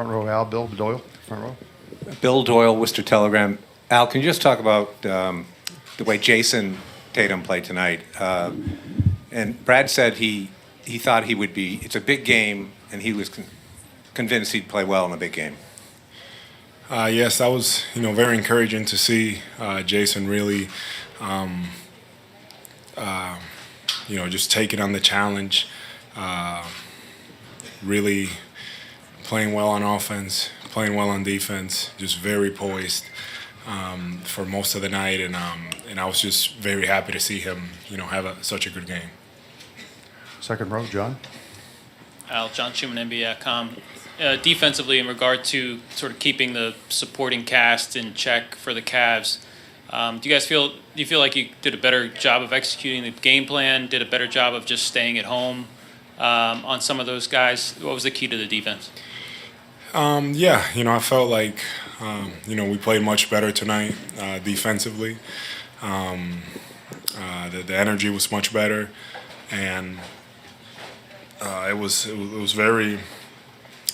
Front row, Al. Bill Doyle, front row. Bill Doyle, Worcester Telegram. Al, can you just talk about the way Jason Tatum played tonight? And Brad said he thought he would be. It's a big game, and he was convinced he'd play well in a big game. Yes, that was very encouraging to see Jason really, just taking on the challenge, really playing well on offense, playing well on defense, just very poised for most of the night, and I was just very happy to see him have such a good game. Second row, John. Al, John Schumann, NBA.com. Defensively, in regard to sort of keeping the supporting cast in check for the Cavs, do you feel like you did a better job of executing the game plan, did a better job of just staying at home on some of those guys? What was the key to the defense? I felt like, we played much better tonight defensively. The energy was much better, and it was very.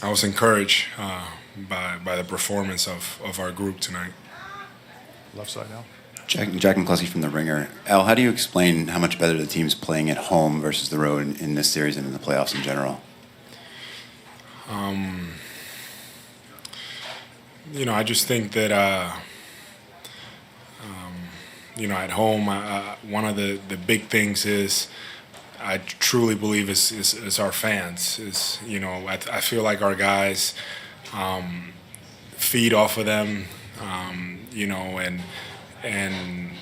I was encouraged by the performance of our group tonight. Left side, Al. Jack McCluskey from The Ringer. Al, how do you explain how much better the team's playing at home versus the road in this series and in the playoffs in general? I just think that, at home, one of the big things is I truly believe is our fans. I feel like our guys feed off of them, and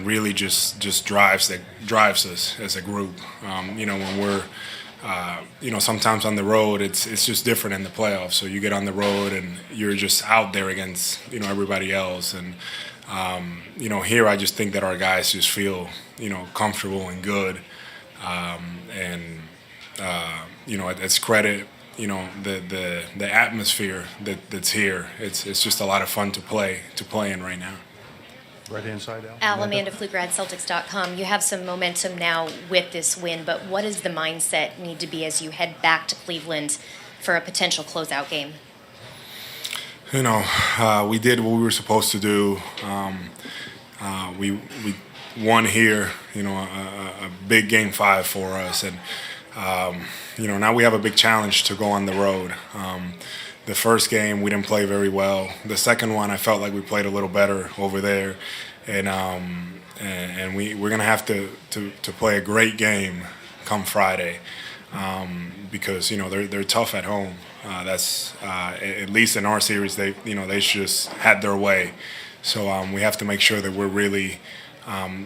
really just drives us as a group. When we're sometimes on the road, it's just different in the playoffs. So you get on the road and you're just out there against everybody else, and here I just think that our guys just feel comfortable and good. It's credit, the atmosphere that's here. It's just a lot of fun to play in right now. Right-hand side, Al. Al, Amanda Pfluger at Celtics.com. You have some momentum now with this win, but what does the mindset need to be as you head back to Cleveland for a potential closeout game? We did what we were supposed to do. We won here, a big game 5 for us, and now we have a big challenge to go on the road. The first game we didn't play very well. The second one I felt like we played a little better over there, and we're gonna have to play a great game come Friday, because they're tough at home. That's at least in our series they just had their way. So we have to make sure that we're really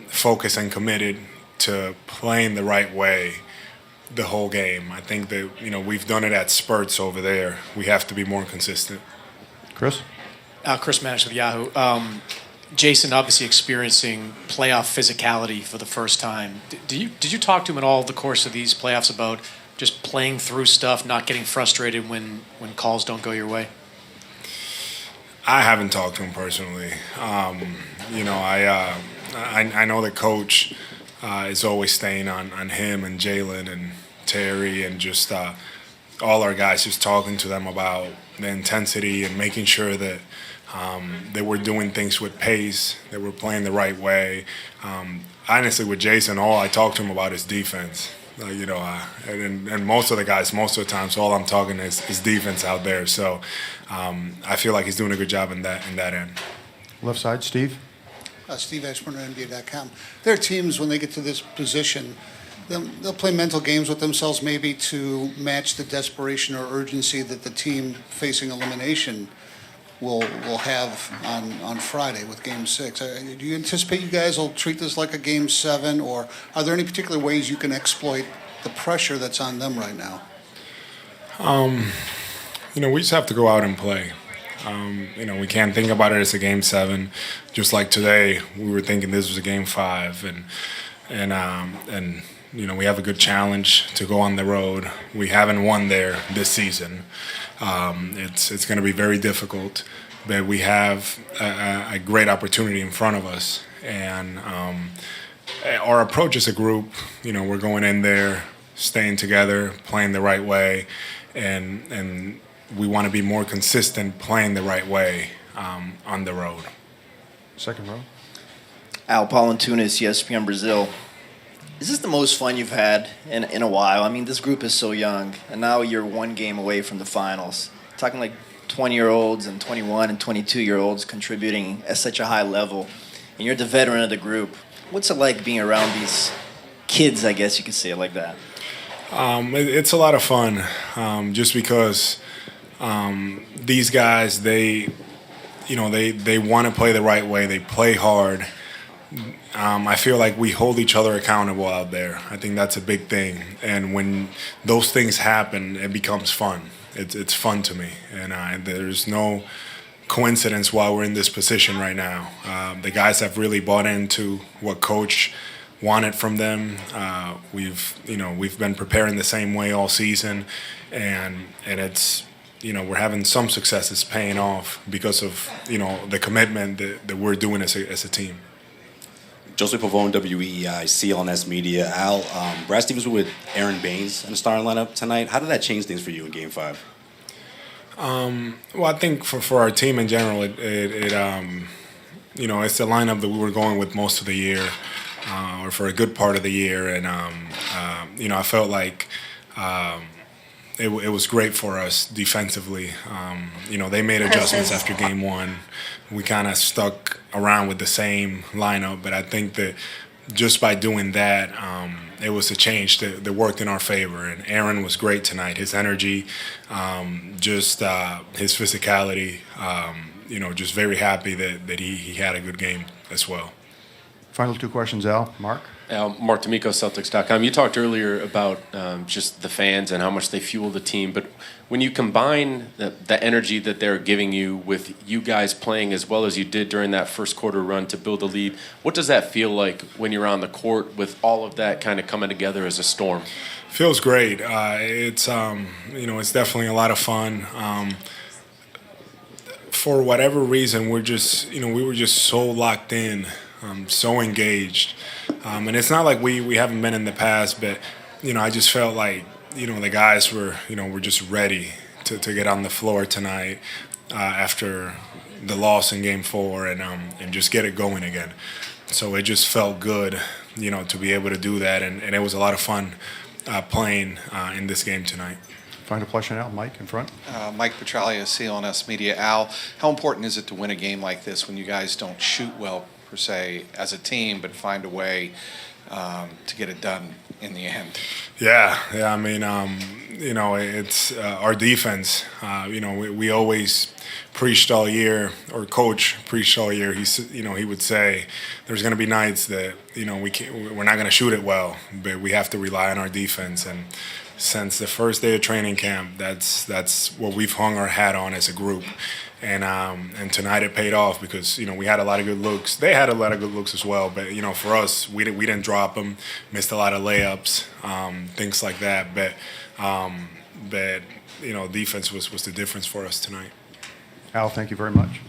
focused and committed to playing the right way the whole game. I think that we've done it at spurts over there. We have to be more consistent. Chris? Chris Manish with Yahoo. Jason obviously experiencing playoff physicality for the first time. Did you talk to him at all the course of these playoffs about just playing through stuff, not getting frustrated when calls don't go your way? I haven't talked to him personally. I know the coach is always staying on him and Jalen and Terry and just all our guys, just talking to them about the intensity and making sure that they were doing things with pace, that we're playing the right way. Honestly, with Jason, all I talk to him about is defense. And most of the guys, most of the time, so all I'm talking is defense out there. So I feel like he's doing a good job in that end. Left side, Steve. Steve Ashburn, NBA.com. There are teams, when they get to this position, they'll play mental games with themselves maybe to match the desperation or urgency that the team facing elimination will have on Friday with Game 6. Do you anticipate you guys will treat this like a Game 7, or are there any particular ways you can exploit the pressure that's on them right now? We just have to go out and play. We can't think about it as a Game 7. Just like today, we were thinking this was a Game 5, and we have a good challenge to go on the road. We haven't won there this season. It's going to be very difficult, but we have a great opportunity in front of us. And our approach as a group, we're going in there, staying together, playing the right way, and we want to be more consistent playing the right way on the road. Second row. Al Paulintunis, ESPN Brazil. Is this the most fun you've had in a while? I mean, this group is so young, and now you're one game away from the finals. Talking like 20-year-olds and 21 and 22-year-olds contributing at such a high level, and you're the veteran of the group. What's it like being around these kids, I guess you could say it like that? It's a lot of fun, just because these guys, they want to play the right way. They play hard. I feel like we hold each other accountable out there. I think that's a big thing. And when those things happen, it becomes fun. It's fun to me. And there's no coincidence why we're in this position right now. The guys have really bought into what Coach wanted from them. We've been preparing the same way all season, and it's we're having some successes paying off because of the commitment that we're doing as a team. Joseph Pavone, WEEI, CLNS Media. Al, Brad Stevens was with Aaron Baines in the starting lineup tonight. How did that change things for you in Game 5? Well, I think for our team in general, it's the lineup that we were going with most of the year, or for a good part of the year, and I felt like it was great for us defensively. They made adjustments after Game 1. We kind of stuck around with the same lineup, but I think that just by doing that, it was a change that worked in our favor. And Aaron was great tonight. His energy, his physicality, just very happy that he had a good game as well. Final two questions, Al. Mark? Mark D'Amico, Celtics.com. You talked earlier about just the fans and how much they fuel the team, but when you combine the energy that they're giving you with you guys playing as well as you did during that first quarter run to build a lead, what does that feel like when you're on the court with all of that kind of coming together as a storm? Feels great. It's definitely a lot of fun. For whatever reason, we were just so locked in, so engaged. And it's not like we haven't been in the past, but I just felt like the guys were just ready to get on the floor tonight after the loss in Game 4 and just get it going again. So it just felt good, to be able to do that, and it was a lot of fun playing in this game tonight. Final question, Al. Mike in front. Mike Petralia, CLNS Media. Al, how important is it to win a game like this when you guys don't shoot well, per se, as a team, but find a way to get it done in the end? Yeah. I mean, it's our defense. We always preached all year, or Coach preached all year. He would say there's going to be nights that we're not going to shoot it well, but we have to rely on our defense. And since the first day of training camp, that's what we've hung our hat on as a group. And tonight it paid off because we had a lot of good looks. They had a lot of good looks as well, but for us, we didn't drop them. Missed a lot of layups, things like that. But defense was the difference for us tonight. Al, thank you very much.